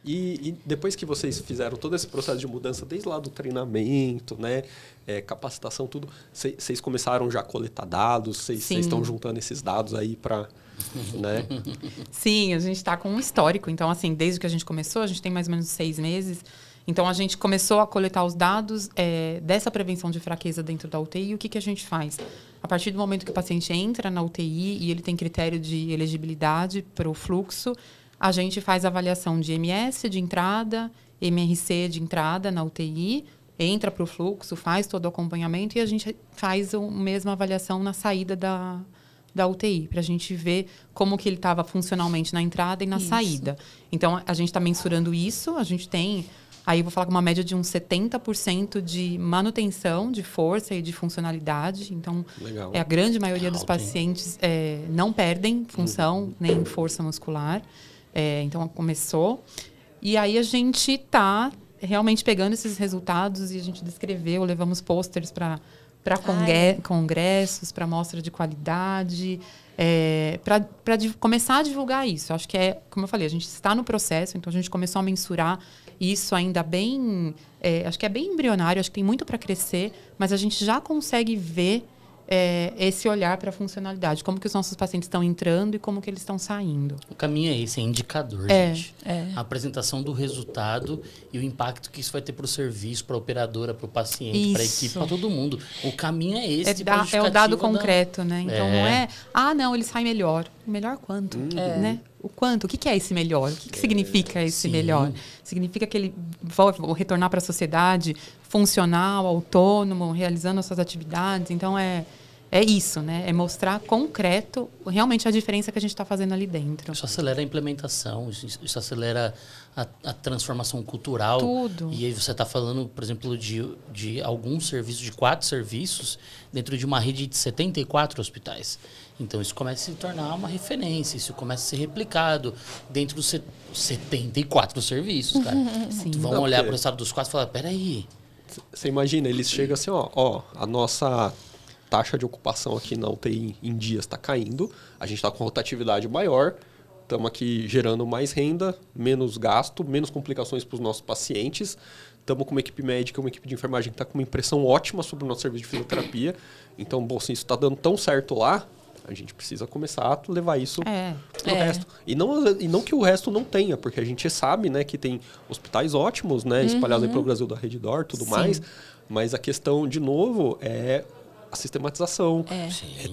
E depois que vocês fizeram todo esse processo de mudança, desde lá do treinamento, né, capacitação, tudo, vocês começaram já a coletar dados? Vocês estão juntando esses dados aí para... Né? Sim, a gente está com um histórico. Então, assim, desde que a gente começou, a gente tem mais ou menos 6 meses. Então, a gente começou a coletar os dados dessa prevenção de fraqueza dentro da UTI. E o que a gente faz? A partir do momento que o paciente entra na UTI e ele tem critério de elegibilidade para o fluxo, a gente faz avaliação de MS de entrada, MRC de entrada na UTI, entra para o fluxo, faz todo o acompanhamento e a gente faz a mesma avaliação na saída da UTI, para a gente ver como que ele estava funcionalmente na entrada e na saída. Então, a gente está mensurando isso, a gente tem... Aí eu vou falar com uma média de uns 70% de manutenção de força e de funcionalidade. Então, a grande maioria dos pacientes não perdem função nem força muscular. Então, começou. E aí a gente está realmente pegando esses resultados e a gente descreveu, levamos posters para congressos, para mostra de qualidade, para começar a divulgar isso. Acho que como eu falei, a gente está no processo, então a gente começou a mensurar isso ainda bem... acho que é bem embrionário, acho que tem muito para crescer, mas a gente já consegue ver esse olhar para a funcionalidade, como que os nossos pacientes estão entrando e como que eles estão saindo. O caminho é esse, é indicador, gente. A apresentação do resultado e o impacto que isso vai ter para o serviço, para a operadora, para o paciente, para a equipe, para todo mundo. O caminho é esse. É o dado concreto, né? Então não é, não, ele sai melhor. Melhor quanto? Né? O quanto? O que é esse melhor? O que significa esse melhor? Significa que ele vai retornar para a sociedade funcional, autônomo, realizando as suas atividades. Então, é isso, né? É mostrar concreto realmente a diferença que a gente está fazendo ali dentro. Isso acelera a implementação, isso acelera a transformação cultural. Tudo. E aí você está falando, por exemplo, de alguns serviços, de 4 serviços, dentro de uma rede de 74 hospitais. Então, isso começa a se tornar uma referência, isso começa a ser replicado dentro dos 74 serviços, cara. Vamos olhar para o estado dos 4 e falar, peraí. Você imagina, eles chegam assim, a nossa taxa de ocupação aqui na UTI em dias está caindo, a gente está com rotatividade maior, estamos aqui gerando mais renda, menos gasto, menos complicações para os nossos pacientes, estamos com uma equipe médica, uma equipe de enfermagem que está com uma impressão ótima sobre o nosso serviço de fisioterapia. Então, bom, se isso está dando tão certo lá, a gente precisa começar a levar isso pro resto. E não que o resto não tenha, porque a gente sabe, né, que tem hospitais ótimos, né, espalhados aí pelo Brasil da Rede D'Or, tudo mais. Mas a questão, de novo, é a sistematização.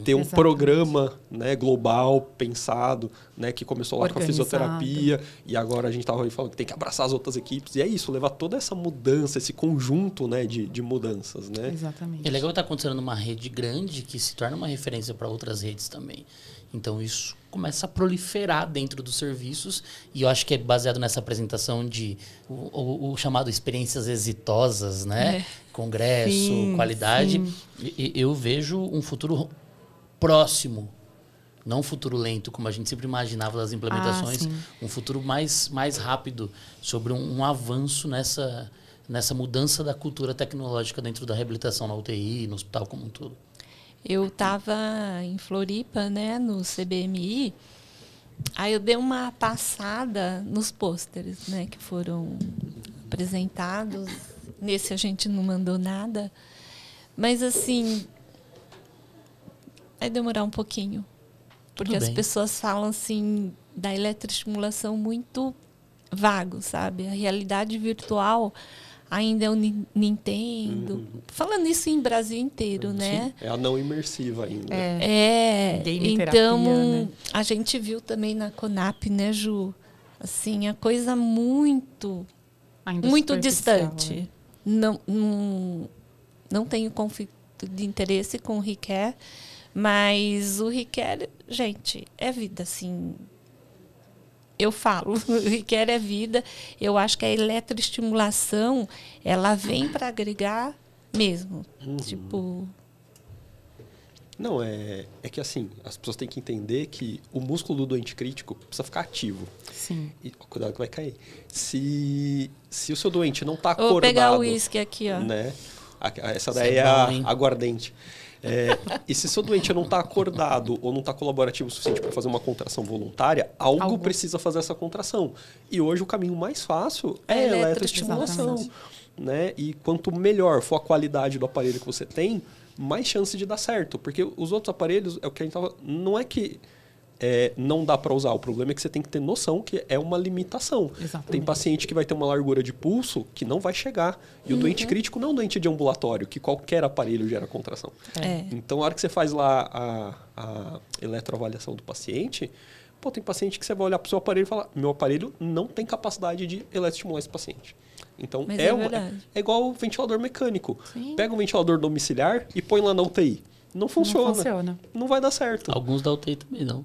Ter um programa, né, global, pensado, né, que começou lá com a fisioterapia e agora a gente estava falando que tem que abraçar as outras equipes. E é isso, levar toda essa mudança, esse conjunto, né, de mudanças. Né? Exatamente. É legal estar acontecendo numa rede grande que se torna uma referência para outras redes também. Então, isso começa a proliferar dentro dos serviços e eu acho que é baseado nessa apresentação de o chamado experiências exitosas, né? Congresso, qualidade. Eu vejo um futuro próximo, não um futuro lento, como a gente sempre imaginava das implementações, um futuro mais rápido sobre um avanço nessa mudança da cultura tecnológica dentro da reabilitação na UTI, no hospital como um todo. Eu estava em Floripa, né, no CBMI, aí eu dei uma passada nos pôsteres, né, que foram apresentados. Nesse a gente não mandou nada, mas assim, vai demorar um pouquinho, porque as pessoas falam assim da eletroestimulação muito vago, sabe? A realidade virtual ainda é o Nintendo. Falando isso em Brasil inteiro, né? É a não imersiva ainda. Game então, terapia, né? A gente viu também na CONAP, né, Ju? Assim, a coisa muito distante. Né? Não tenho conflito de interesse com o ReCare, mas o ReCare, gente, é vida, assim... Eu falo, o ReCare é vida. Eu acho que a eletroestimulação, ela vem para agregar mesmo. Tipo... Não, é que assim, as pessoas têm que entender que o músculo do doente crítico precisa ficar ativo. Sim. E cuidado que vai cair. Se o seu doente não está acordado... Vou pegar o uísque aqui, ó. Né? Essa daí é a aguardente. E se seu doente não está acordado ou não está colaborativo o suficiente para fazer uma contração voluntária, algo precisa fazer essa contração. E hoje o caminho mais fácil é a eletroestimulação. Né? E quanto melhor for a qualidade do aparelho que você tem, mais chance de dar certo. Porque os outros aparelhos, é o que a gente tava... Não é que não dá para usar. O problema é que você tem que ter noção que é uma limitação. Exatamente. Tem paciente que vai ter uma largura de pulso que não vai chegar. E o doente crítico não é um doente de ambulatório, que qualquer aparelho gera contração. Então, a hora que você faz lá a eletroavaliação do paciente, tem paciente que você vai olhar para o seu aparelho e falar, meu aparelho não tem capacidade de eletroestimular esse paciente. Então, é igual o ventilador mecânico. Sim. Pega um ventilador domiciliar e põe lá na UTI. Não funciona. Não vai dar certo. Alguns da UTI também não.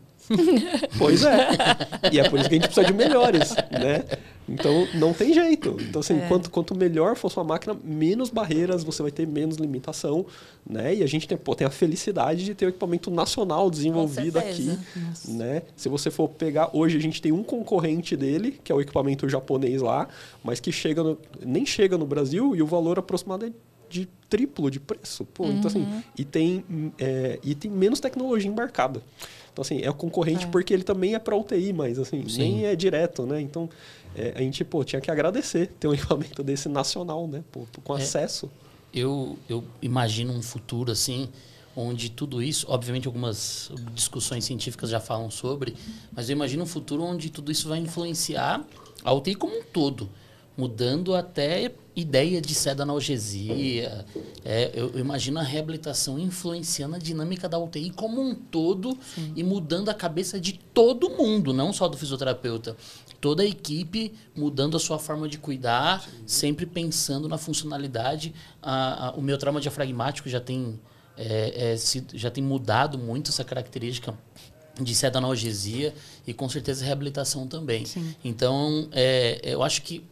Pois é. E é por isso que a gente precisa de melhores, né? Então, não tem jeito. Então, assim, quanto melhor for sua máquina, menos barreiras, você vai ter menos limitação, né? E a gente tem a felicidade de ter o equipamento nacional desenvolvido aqui, né? Se você for pegar, hoje a gente tem um concorrente dele, que é o equipamento japonês lá, mas que nem chega no Brasil e o valor aproximado é de triplo de preço. Então, assim, e tem menos tecnologia embarcada. Então, assim, é o concorrente porque ele também é para UTI, mas, assim, nem é direto, né? Então, a gente, tinha que agradecer ter um equipamento desse nacional, né? Com acesso. Eu imagino um futuro, assim, onde tudo isso... Obviamente, algumas discussões científicas já falam sobre, mas eu imagino um futuro onde tudo isso vai influenciar a UTI como um todo, mudando até ideia de analgesia. Eu imagino a reabilitação influenciando a dinâmica da UTI como um todo e mudando a cabeça de todo mundo, não só do fisioterapeuta. Toda a equipe mudando a sua forma de cuidar, sempre pensando na funcionalidade. O meu trauma diafragmático já tem mudado muito essa característica de analgesia e com certeza reabilitação também. Sim. Então, eu acho que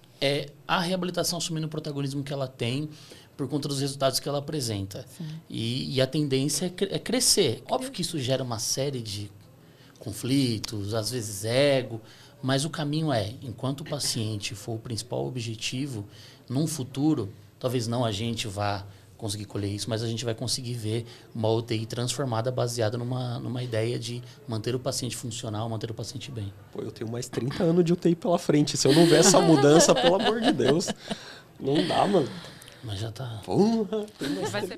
a reabilitação assumindo o protagonismo que ela tem por conta dos resultados que ela apresenta. E a tendência é crescer. Óbvio que isso gera uma série de conflitos, às vezes ego, mas o caminho enquanto o paciente for o principal objetivo, num futuro, talvez não a gente vá conseguir colher isso, mas a gente vai conseguir ver uma UTI transformada baseada numa ideia de manter o paciente funcional, manter o paciente bem. Eu tenho mais 30 anos de UTI pela frente. Se eu não ver essa mudança, pelo amor de Deus, não dá, mano. Mas já tá... Porra, Vai ser